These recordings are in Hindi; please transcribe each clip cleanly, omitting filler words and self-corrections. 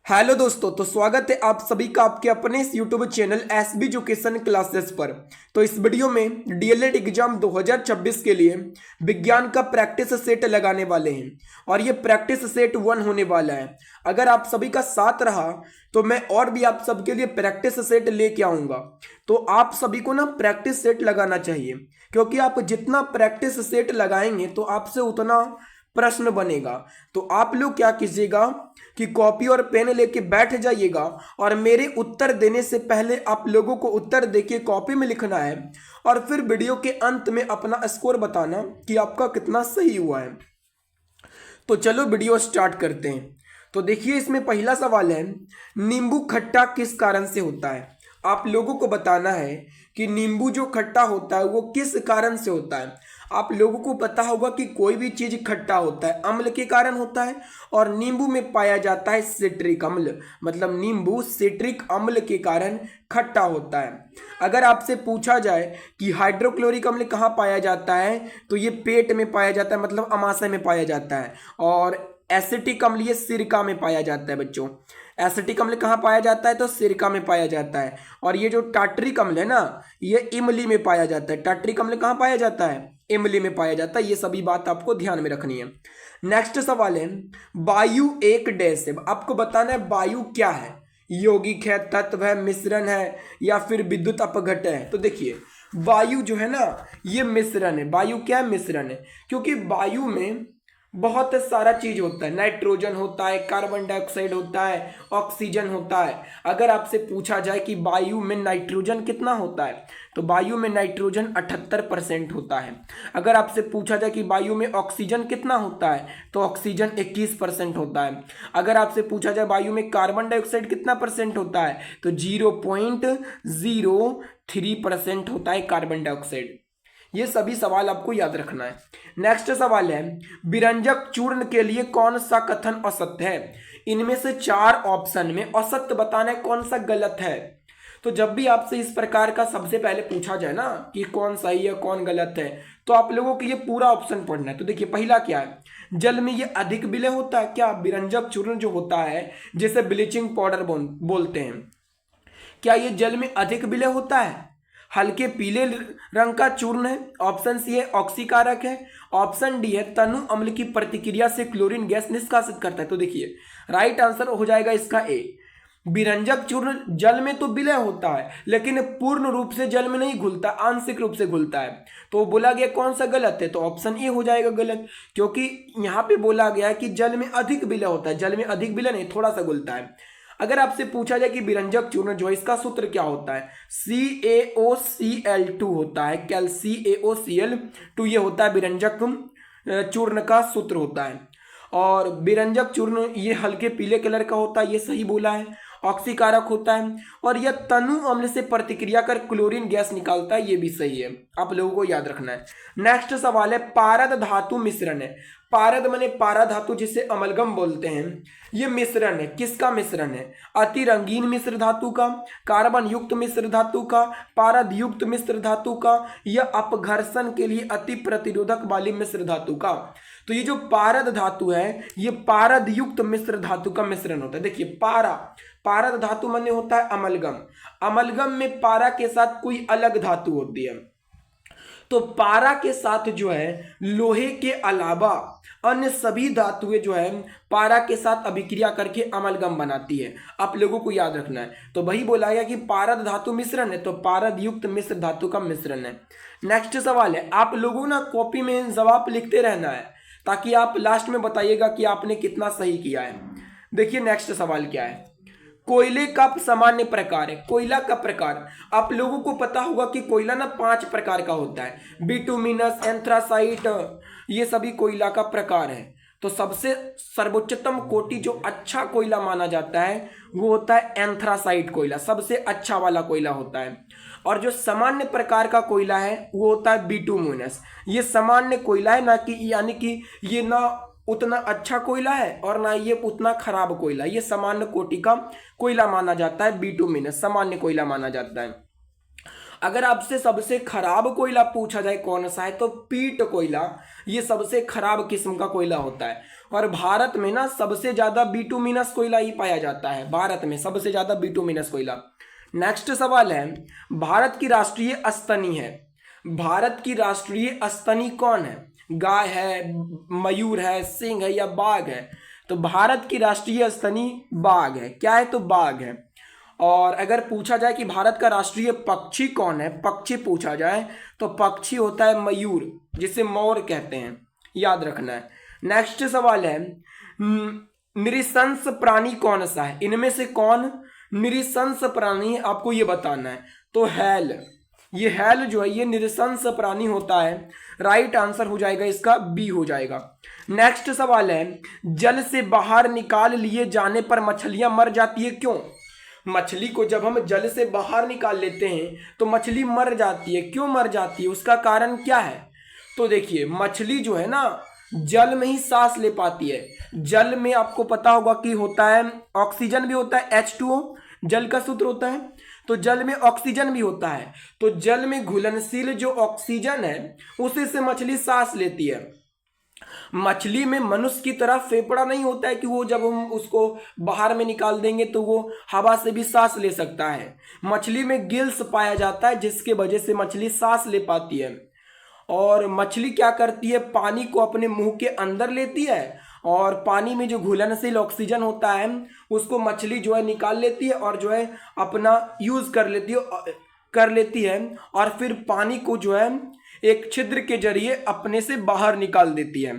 हेलो दोस्तों, तो स्वागत है आप सभी का आपके अपने इस YouTube channel SB education classes पर। तो इस वीडियो में डीएलएड एग्जाम 2026 के लिए विज्ञान का प्रैक्टिस सेट लगाने वाले हैं और ये प्रैक्टिस सेट 1 होने वाला है। अगर आप सभी का साथ रहा तो मैं और भी आप सबके लिए प्रैक्टिस सेट लेके आऊँगा। तो आप सभी को ना प्रैक्टिस सेट लगाना चाहिए, क्योंकि आप जितना प्रैक्टिस सेट लगाएंगे तो आपसे उतना प्रश्न बनेगा। तो आप लोग क्या कीजिएगा कि कॉपी और पेन लेके बैठ जाइएगा और मेरे उत्तर देने से पहले आप लोगों को उत्तर देके कॉपी में लिखना है और फिर वीडियो के अंत में अपना स्कोर बताना कि आपका कितना सही हुआ है। तो चलो वीडियो स्टार्ट करते हैं। तो देखिए, इसमें पहला सवाल है, नींबू खट्टा किस कारण से होता है। आप लोगों को बताना है कि नींबू जो खट्टा होता है वो किस कारण से होता है। आप लोगों को पता होगा कि कोई भी चीज खट्टा होता है अम्ल के कारण होता है, और नींबू में पाया जाता है सिट्रिक अम्ल, मतलब नींबू सिट्रिक अम्ल के कारण खट्टा होता है। अगर आपसे पूछा जाए कि हाइड्रोक्लोरिक अम्ल कहाँ पाया जाता है, तो ये पेट में पाया जाता है, मतलब अमाशय में पाया जाता है। और एसिटिक अम्ल ये सिरका में पाया जाता है बच्चों। एसिटिक अम्ल कहाँ पाया जाता है, तो सिरका में पाया जाता है। और ये जो टाट्रिक अम्ल है ना, ये इमली में पाया जाता है। टाट्रिक अम्ल कहाँ पाया जाता है, इमली में पाया जाता है। ये सभी बात आपको ध्यान में रखनी है। नेक्स्ट सवाल है, वायु एक डैश है। आपको बताना है वायु क्या है, यौगिक है, तत्व है, मिश्रण है, या फिर विद्युत अपघट है। तो देखिए, वायु जो है ना, ये मिश्रण है। वायु क्या है, मिश्रण है। क्योंकि वायु में बहुत सारा चीज होता है, नाइट्रोजन होता है, कार्बन डाइऑक्साइड होता है, ऑक्सीजन होता है। अगर आपसे पूछा जाए कि वायु में नाइट्रोजन कितना होता है, तो वायु में नाइट्रोजन 78% होता है। अगर आपसे पूछा जाए कि वायु में ऑक्सीजन कितना होता है, तो ऑक्सीजन 21% होता है। अगर आपसे पूछा जाए वायु में कार्बन डाइऑक्साइड कितना परसेंट होता है, तो 0.03% होता है कार्बन डाइऑक्साइड। ये सभी सवाल आपको याद रखना है। नेक्स्ट सवाल है, विरंजक चूर्ण के लिए कौन सा कथन असत्य है। इनमें से 4 ऑप्शन में असत्य बताना है, कौन सा गलत है। तो जब भी आपसे इस प्रकार का सबसे पहले पूछा जाए ना कि कौन सही है कौन गलत है, तो आप लोगों को ये पूरा ऑप्शन पढ़ना है। तो देखिए, पहला क्या है, जल में ये अधिक विलय होता है क्या। विरंजक चूर्ण जो होता है, जिसे ब्लीचिंग पाउडर बोलते हैं, क्या ये जल में अधिक विलय होता है। हल्के पीले रंग का चूर्ण है। ऑप्शन सी है ऑक्सीकारक है। ऑप्शन डी है तनु अम्ल की प्रतिक्रिया से क्लोरीन गैस निष्कासित करता है। तो देखिए, राइट आंसर हो जाएगा इसका ए। विरंजक चूर्ण जल में तो विलय होता है, लेकिन पूर्ण रूप से जल में नहीं घुलता, आंशिक रूप से घुलता है। तो बोला गया कौन सा गलत है, तो ऑप्शन ए हो जाएगा गलत, क्योंकि यहाँ पे बोला गया है कि जल में अधिक विलय होता है। जल में अधिक विलय नहीं, थोड़ा सा घुलता है। अगर आपसे पूछा जाए कि विरंजक चूर्ण जो है, इसका सूत्र क्या होता है, CaOCl2 होता है। CaOCl2 ये होता है विरंजक चूर्ण का सूत्र होता है। और विरंजक चूर्ण ये हल्के पीले कलर का होता है, ये सही बोला है। ऑक्सीकारक होता है और यह तनु अम्ल से प्रतिक्रिया कर क्लोरीन गैस निकालता है, ये भी सही है। आप लोगों को याद रखना है। नेक्स्ट सवाल है, पारद धातु मिश्रण है। पारद माने पारा धातु, जिसे अमलगम बोलते हैं। ये मिश्रण है, किसका मिश्रण है, अति रंगीन मिश्र धातु का, कार्बन युक्त मिश्र धातु का, पारद युक्त मिश्र धातु का, या अपघर्षण के लिए अति प्रतिरोधक वाली मिश्र धातु का। तो ये जो पारद धातु है, ये पारद युक्त मिश्र धातु का मिश्रण होता है। देखिए, पारद धातु माने होता है अमलगम। अमलगम में पारा के साथ कोई अलग धातु होती है। तो पारा के साथ जो है लोहे के अलावा अन्य सभी धातुएं जो है पारा के साथ अभिक्रिया करके अमलगम बनाती है। आप लोगों को याद रखना है। तो वही बोला गया कि पारद धातु मिश्रण है, तो पारद युक्त मिश्र धातु का मिश्रण है। नेक्स्ट सवाल है, आप लोगों ना कॉपी में जवाब लिखते रहना है, ताकि आप लास्ट में बताइएगा कि आपने कितना सही किया है। देखिए, नेक्स्ट सवाल क्या है, कोयले का सामान्य प्रकार है। कोयला का प्रकार आप लोगों को पता होगा कि कोयला ना 5 प्रकार का होता है, बिटुमिनस, एंथ्रासाइट, ये सभी कोयला का प्रकार है। तो सबसे सर्वोच्चतम कोटि जो अच्छा कोयला माना जाता है वो होता है एंथ्रासाइट कोयला, सबसे अच्छा वाला कोयला होता है। और जो सामान्य प्रकार का कोयला है वो होता है बिटुमिनस। ये सामान्य कोयला है, ना कि यानी कि ये ना उतना अच्छा कोयला है और ना ये उतना खराब कोयला, ये सामान्य कोटि का कोयला माना जाता है। बिटुमिनस सामान्य कोयला माना जाता है। अगर आपसे सबसे खराब कोयला पूछा जाए कौन सा है, तो पीट कोयला ये सबसे खराब किस्म का कोयला होता है। और भारत में ना सबसे ज्यादा बिटुमिनस कोयला ही पाया जाता है, भारत में सबसे ज्यादा बिटुमिनस कोयला। नेक्स्ट सवाल है, भारत की राष्ट्रीय स्तनी है, भारत की राष्ट्रीय स्तनी कौन है? गाय है, मयूर है, सिंह है या बाघ है? तो भारत की राष्ट्रीय स्तनी बाघ है। क्या है? तो बाघ है। और अगर पूछा जाए कि भारत का राष्ट्रीय पक्षी कौन है, पक्षी पूछा जाए तो पक्षी होता है मयूर, जिसे मोर कहते हैं, याद रखना है। नेक्स्ट सवाल है, निरिशंस प्राणी कौन सा है? इनमें से कौन निरिशंस प्राणी है, आपको ये बताना है। तो हैल, ये हैल जो है ये निरिशंस प्राणी होता है। राइट आंसर हो जाएगा इसका बी हो जाएगा। नेक्स्ट सवाल है, जल से बाहर निकाल लिए जाने पर मछलियां मर जाती है, क्यों? मछली को जब हम जल से बाहर निकाल लेते हैं तो मछली मर जाती है। क्यों मर जाती है, उसका कारण क्या है? तो देखिए, मछली जो है ना जल में ही सांस ले पाती है। जल में आपको पता होगा कि होता है ऑक्सीजन भी होता है, H2O जल का सूत्र होता है, तो जल में ऑक्सीजन भी होता है। तो जल में घुलनशील जो ऑक्सीजन है उसी से मछली सांस लेती है। मछली में मनुष्य की तरह फेफड़ा नहीं होता है कि वो जब हम उसको बाहर में निकाल देंगे तो वो हवा से भी सांस ले सकता है। मछली में गिल्स पाया जाता है जिसके वजह से मछली सांस ले पाती है। और मछली क्या करती है, पानी को अपने मुंह के अंदर लेती है और पानी में जो घुलनशील ऑक्सीजन होता है उसको मछली जो है निकाल लेती है और जो है अपना यूज कर लेती है और फिर पानी को जो है एक छिद्र के जरिए अपने से बाहर निकाल देती है।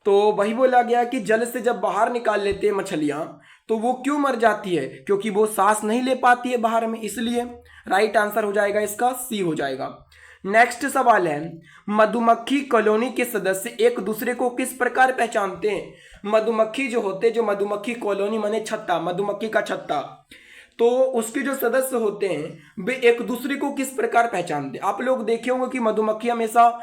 तो वही बोला गया कि जल से जब बाहर निकाल लेते हैं मछलियां तो वो क्यों मर जाती है, क्योंकि वो सांस नहीं ले पाती है बाहर में, इसलिए। राइट आंसर हो जाएगा इसका सी हो जाएगा। नेक्स्ट सवाल है, मधुमक्खी कॉलोनी के सदस्य एक दूसरे को किस प्रकार पहचानते हैं? मधुमक्खी जो होते हैं, जो मधुमक्खी कॉलोनी माने छत्ता, मधुमक्खी का छत्ता, तो उसके जो सदस्य होते हैं वे एक दूसरे को किस प्रकार पहचानते हैं? आप लोग देखे होंगे कि मधुमक्खी हमेशा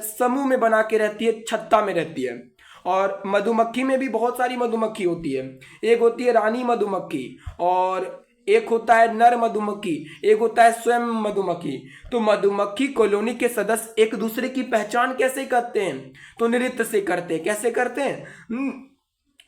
समूह में बना के रहती है, छत्ता में रहती है। और मधुमक्खी में भी बहुत सारी मधुमक्खी होती है। एक होती है रानी मधुमक्खी और एक होता है नर मधुमक्खी, एक होता है स्वयं मधुमक्खी। तो मधुमक्खी कॉलोनी के सदस्य एक दूसरे की पहचान कैसे करते हैं? तो नृत्य से करते हैं। कैसे करते हैं?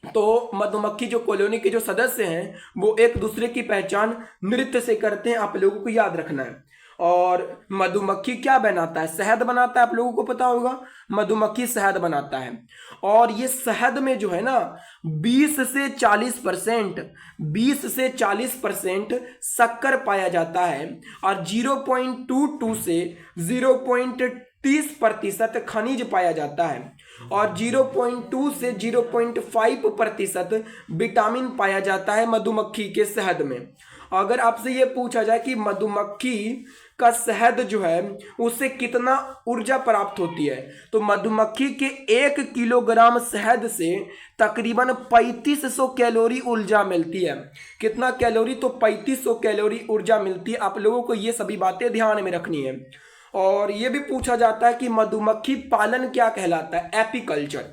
तो मधुमक्खी जो कॉलोनी के जो सदस्य हैं वो एक दूसरे की पहचान नृत्य से करते हैं, आप लोगों को याद रखना है। और मधुमक्खी क्या बनाता है? शहद बनाता है, आप लोगों को पता होगा मधुमक्खी शहद बनाता है। और ये शहद में जो है ना 20 से 40% शक्कर पाया जाता है और 0.22 से 0.30% खनिज पाया जाता है और 0.2 से 0.5% विटामिन पाया जाता है मधुमक्खी के शहद में। अगर आपसे ये पूछा जाए कि मधुमक्खी का शहद जो है उससे कितना ऊर्जा प्राप्त होती है, तो मधुमक्खी के 1 किलोग्राम शहद से तकरीबन 3500 कैलोरी ऊर्जा मिलती है। कितना कैलोरी? तो 3500 कैलोरी ऊर्जा मिलती है। आप लोगों को ये सभी बातें ध्यान में रखनी है। और ये भी पूछा जाता है कि मधुमक्खी पालन क्या कहलाता है? एपीकल्चर।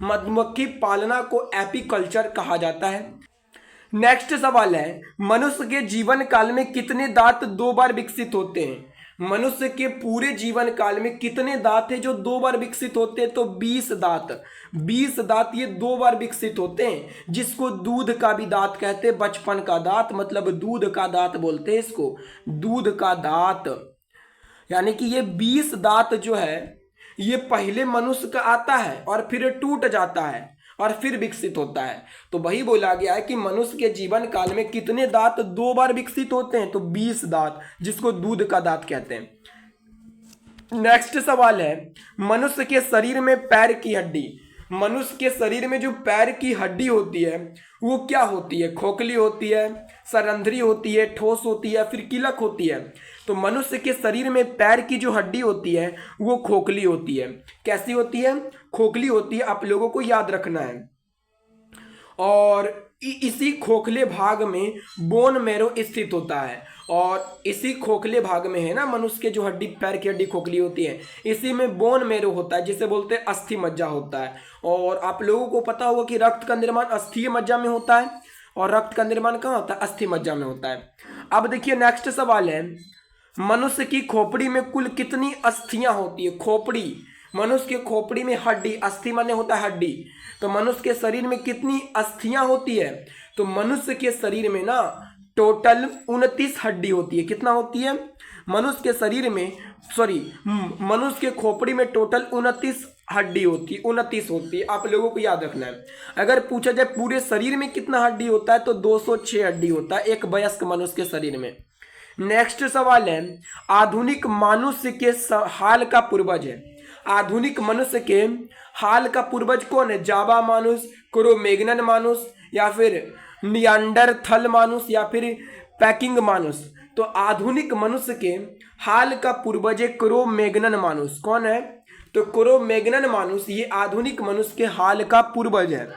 मधुमक्खी पालना को एपीकल्चर कहा जाता है। नेक्स्ट सवाल है, मनुष्य के जीवन काल में कितने दांत 2 बार विकसित होते हैं? मनुष्य के पूरे जीवन काल में कितने दांत हैं जो 2 बार विकसित होते हैं? तो 20 दांत। 20 दांत ये 2 बार विकसित होते हैं, जिसको दूध का भी दांत कहते हैं। बचपन का दांत मतलब दूध का दांत बोलते हैं इसको, दूध का दांत। यानी कि ये 20 दांत जो है ये पहले मनुष्य का आता है और फिर टूट जाता है और फिर विकसित होता है। तो वही बोला गया है कि मनुष्य के जीवन काल में कितने दांत 2 बार विकसित होते हैं? तो 20 दांत, जिसको दूध का दांत कहते हैं। नेक्स्ट सवाल है, मनुष्य के शरीर में पैर की हड्डी, मनुष्य के शरीर में जो पैर की हड्डी होती है वो क्या होती है? खोखली होती है, सरंध्री होती है, ठोस होती है, फिर कीलक होती है। तो मनुष्य के शरीर में पैर की जो हड्डी होती है वो खोखली होती है। कैसी होती है? खोखली होती है, आप लोगों को याद रखना है। और इसी खोखले भाग में बोन मैरो स्थित होता है और इसी खोखले भाग में है ना मनुष्य के जो हड्डी, पैर की हड्डी खोखली होती है, इसी में बोन मैरो होता है जिसे बोलते हैं अस्थि मज्जा होता है। और आप लोगों को पता होगा कि रक्त का निर्माण अस्थि मज्जा में होता है और रक्त का निर्माण कहाँ होता है? अस्थि मज्जा में होता है। अब देखिए नेक्स्ट सवाल है, मनुष्य की खोपड़ी में कुल कितनी अस्थियां होती है? खोपड़ी मनुष्य के खोपड़ी में हड्डी, अस्थि माने होता है हड्डी, तो मनुष्य के शरीर में कितनी अस्थियां होती है? तो मनुष्य के शरीर में ना टोटल 29 हड्डी होती है। कितना होती है? मनुष्य के शरीर में मनुष्य के खोपड़ी में टोटल 29 हड्डी होती है, 29 होती है। आप लोगों को याद रखना है। अगर पूछा जाए पूरे शरीर में कितना हड्डी होता है तो 206 हड्डी होता है एक वयस्क मनुष्य के शरीर में। नेक्स्ट सवाल है, आधुनिक मनुष्य के हाल का पूर्वज है। आधुनिक मनुष्य के हाल का पूर्वज कौन है? जावा मानुस, क्रो-मैग्नन मानुस, या फिर नियांडरथल मानुस, या फिर पैकिंग मानुस। तो आधुनिक मनुष्य के हाल का पूर्वज है क्रो-मैग्नन मानुस। कौन है? तो क्रो-मैग्नन मानुस ये आधुनिक मनुष्य के हाल का पूर्वज है।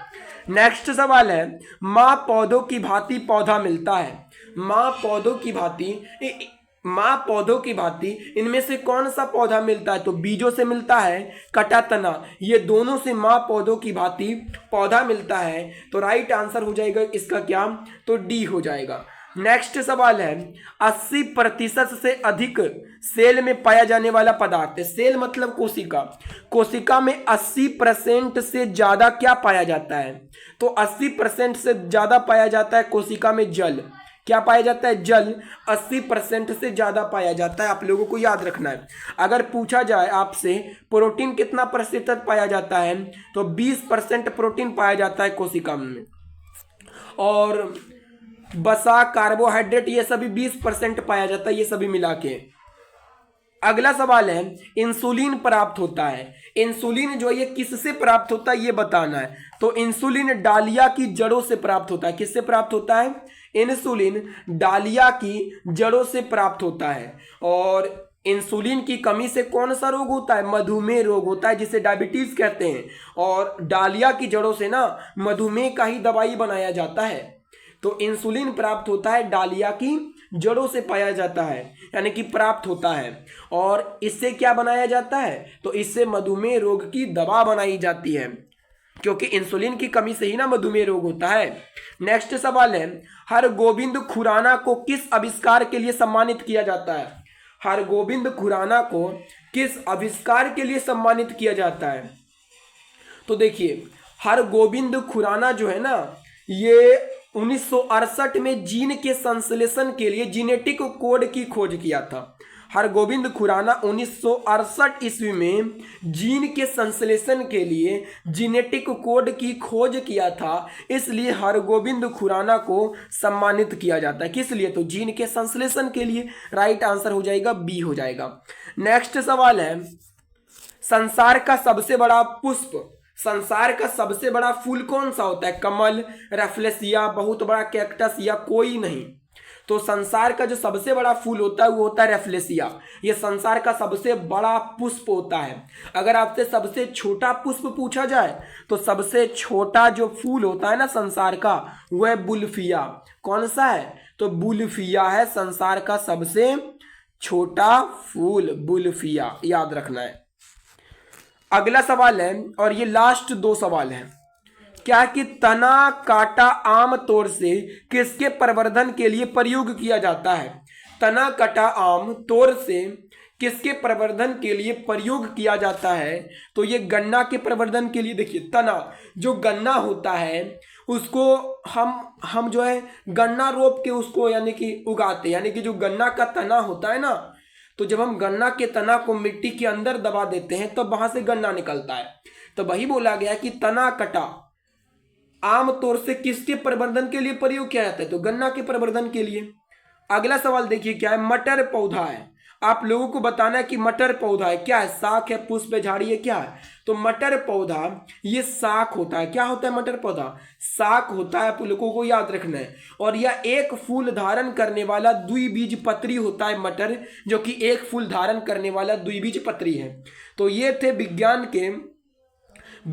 नेक्स्ट सवाल है, माँ पौधों की भांति पौधा मिलता है। माँ पौधों की भांति इनमें से कौन सा पौधा मिलता है? तो बीजों से मिलता है, कटा तना, ये दोनों से माँ पौधों की भांति पौधा मिलता है। तो राइट आंसर हो जाएगा इसका क्या? तो डी हो जाएगा। नेक्स्ट सवाल है, 80% से अधिक सेल में पाया जाने वाला पदार्थ है। सेल मतलब कोशिका। कोशिका में 80% से ज्यादा क्या पाया जाता है? तो 80% से ज्यादा पाया जाता है कोशिका में जल। क्या पाया जाता है? जल 80% से ज्यादा पाया जाता है। आप लोगों को याद रखना है। अगर पूछा जाए आपसे प्रोटीन कितना प्रतिशत पाया जाता है तो 20% प्रोटीन पाया जाता है कोशिका में, और वसा, कार्बोहाइड्रेट ये सभी 20% पाया जाता है, ये सभी मिला के। अगला सवाल है, इंसुलिन प्राप्त होता है। इंसुलिन जो ये किससे प्राप्त होता है ये बताना है। तो इंसुलिन डालिया की जड़ों से प्राप्त होता है। किससे प्राप्त होता है? इंसुलिन डालिया की जड़ों से प्राप्त होता है। और इंसुलिन की कमी से कौन सा रोग होता है? मधुमेह रोग होता है, जिसे डायबिटीज कहते हैं। और डालिया की जड़ों से ना मधुमेह का ही दवाई बनाया जाता है। तो इंसुलिन प्राप्त होता है डालिया की जड़ों से पाया जाता है, यानी कि प्राप्त होता है। और इससे क्या बनाया जाता है? तो इससे मधुमेह रोग की दवा बनाई जाती है, क्योंकि इंसुलिन की कमी से ही ना मधुमेह रोग होता है। नेक्स्ट सवाल है, हरगोविंद खुराना को किस आविष्कार के लिए सम्मानित किया जाता है? हरगोविंद खुराना को किस आविष्कार के लिए सम्मानित किया जाता है? तो देखिए, हरगोविंद खुराना जो है ना, ये 1968 में जीन के संश्लेषण के लिए जेनेटिक कोड की खोज किया था। हरगोविंद खुराना 1968 ईस्वी में जीन के संश्लेषण के लिए जेनेटिक कोड की खोज किया था, इसलिए हरगोविंद खुराना को सम्मानित किया जाता है। किस लिए? तो जीन के संश्लेषण के लिए। राइट आंसर हो जाएगा बी हो जाएगा। नेक्स्ट सवाल है, संसार का सबसे बड़ा पुष्प, संसार का सबसे बड़ा फूल कौन सा होता है? कमल, रैफ्लेसिया, बहुत बड़ा कैक्टस, या कोई नहीं? तो संसार का जो सबसे बड़ा फूल होता है वो होता है रैफ्लेसिया। ये संसार का सबसे बड़ा पुष्प होता है। अगर आपसे सबसे छोटा पुष्प पूछा जाए तो सबसे छोटा जो फूल होता है ना संसार का, वह बुल्फिया। कौन सा है? तो बुल्फिया है संसार का सबसे छोटा फूल, बुल्फिया। याद रखना है। अगला सवाल है, और ये लास्ट दो सवाल हैं, क्या कि तना काटा आम तौर से किसके प्रवर्धन के लिए प्रयोग किया जाता है? तना काटा आम तौर से किसके प्रवर्धन के लिए प्रयोग किया जाता है? तो ये गन्ना के प्रवर्धन के लिए। देखिए, तना जो गन्ना होता है उसको हम जो है गन्ना रोप के उसको यानी कि उगाते, यानी कि जो गन्ना का तना होता है ना, तो जब हम गन्ना के तना को मिट्टी के अंदर दबा देते हैं तो वहां से गन्ना निकलता है। तो वही बोला गया कि तना कटा आमतौर से किसके प्रवर्धन के लिए प्रयोग किया जाता है? तो गन्ना के प्रवर्धन के लिए। अगला सवाल देखिए क्या है, मटर पौधा है। आप लोगों को बताना है कि मटर पौधा है क्या है? शाख है, पुष्प है, झाड़ी है, क्या है? तो मटर पौधा ये शाख होता है। क्या होता है मटर पौधा? शाख होता है। आप लोगों को याद रखना है। और यह एक फूल धारण करने वाला द्विबीजपत्री होता है मटर, जो कि एक फूल धारण करने वाला द्विबीजपत्री है। तो ये थे विज्ञान के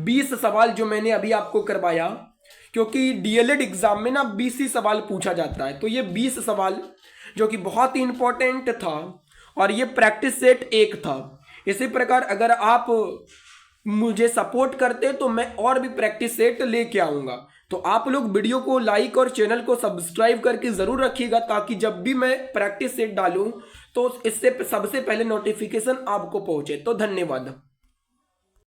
20 सवाल जो मैंने अभी आपको करवाया, क्योंकि डीएलएड एग्जाम में ना 20 ही सवाल पूछा जाता है। तो ये 20 सवाल जो कि बहुत ही इंपॉर्टेंट था, और ये प्रैक्टिस सेट 1 था। इसी प्रकार अगर आप मुझे सपोर्ट करते तो मैं और भी प्रैक्टिस सेट लेके आऊँगा। तो आप लोग वीडियो को लाइक और चैनल को सब्सक्राइब करके ज़रूर रखिएगा, ताकि जब भी मैं प्रैक्टिस सेट डालूँ तो इससे सबसे पहले नोटिफिकेशन आपको पहुँचे। तो धन्यवाद।